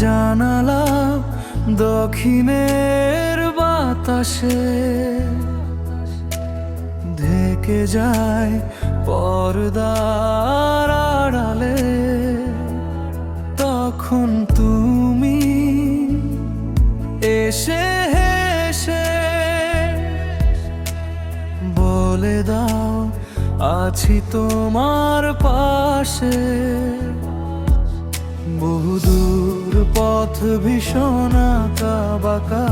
জানালা দক্ষিণের বাতাসে ঢেকে যায় পর্দার আড়ালে। তখন তুমি এসে হেসে বলে দাও আছি তোমার পাশে। বহুদূর পথ ভীষণ আঁকা বাঁকা,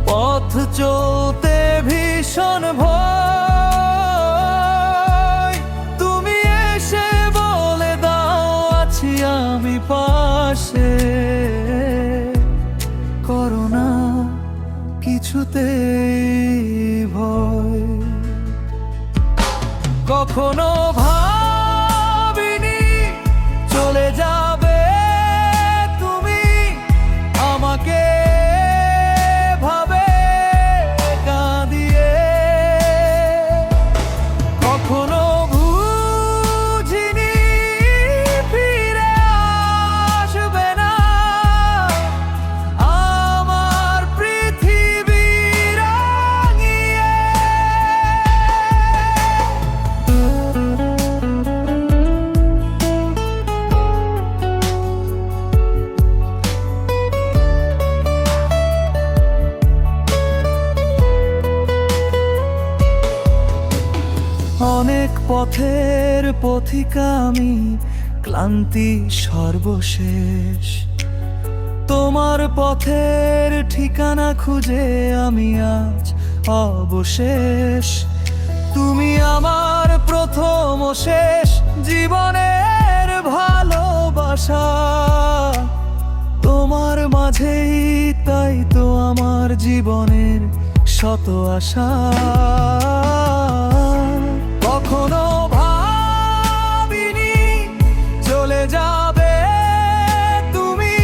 পথ চলতে ভীষণ ভয়। তুমি এসে বলে দাও আছি আমি পাশে। করো না কিছুতেই ভয়। কখনো ভাবিনি চলে যাবে তুমি, আমাকে ভাবে কাঁদিয়ে। কখনো বুঝিনি ফিরে আসবে না আমার পৃথিবী রাঙিয়ে। অনেক পথের পথিকা আমি, ক্লান্তি সর্বশেষ। তোমার পথের ঠিকানা খুঁজে আমি আজ অবশেষ। তুমি আমার প্রথম ও শেষ জীবনের ভালোবাসা। তোমার মাঝেই তাই তো আমার জীবনের শত আশা। কখনো ভাবিনি চলে যাবে তুমি,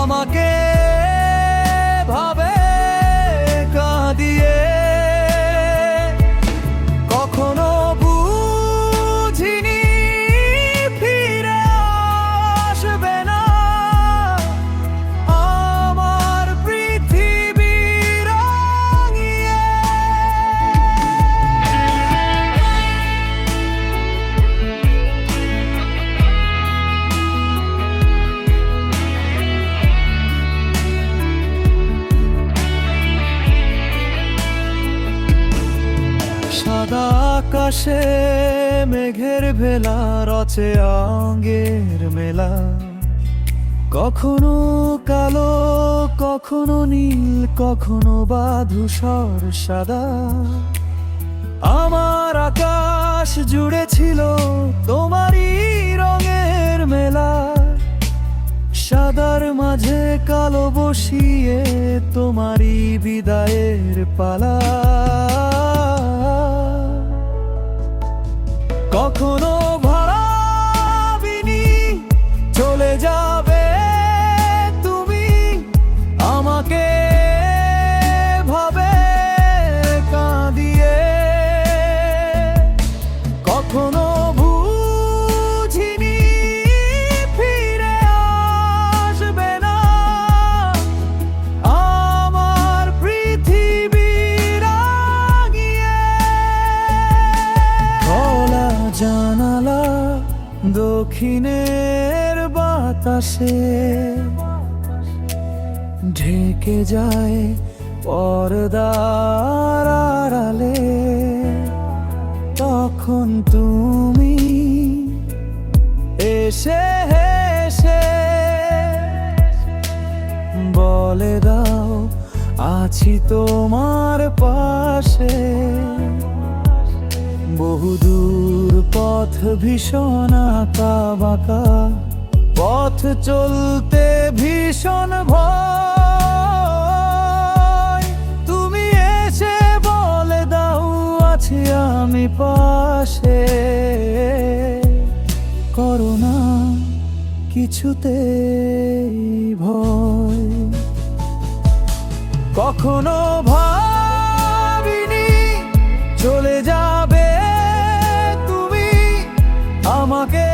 আমাকে ভাবে কাঁদিয়ে। কখনো বুঝিনি ফিরে আসবে না আমার পৃথিবী রাঙিয়ে। সাদা আকাশে মেঘের ভেলা রচে অঙ্গের মেলা। কখনো কালো কখনো নীল কখনো বা ধূসর সাদা। আমার আকাশ জুড়ে ছিল তোমারই রঙের মেলা। সাদার মাঝে কালো বসিয়ে তোমারই বিদায়ের পালা। কখনো ভাবিনি চলে যাবে তুমি, আমাকে ভাবে কাঁদিয়ে। কখনো বুঝিনি ফিরে আসবে না আমার পৃথিবী রাঙিয়ে। খোলা জানালা দক্ষিণের বাতাসে ঢেকে যায় পর্দার আড়ালে। তখন তুমি এসে হেসে বলে দাও আছি তোমার পাশে। বহুদূর পথ ভীষণ আঁকা বাঁকা, পথ চলতে ভীষণ ভয়। তুমি এসে বলে দাও আছি আমি পাশে। করো না কিছুতেই ভয়। কখনো ভাবিনি চলে যাবে তুমি, আমাকে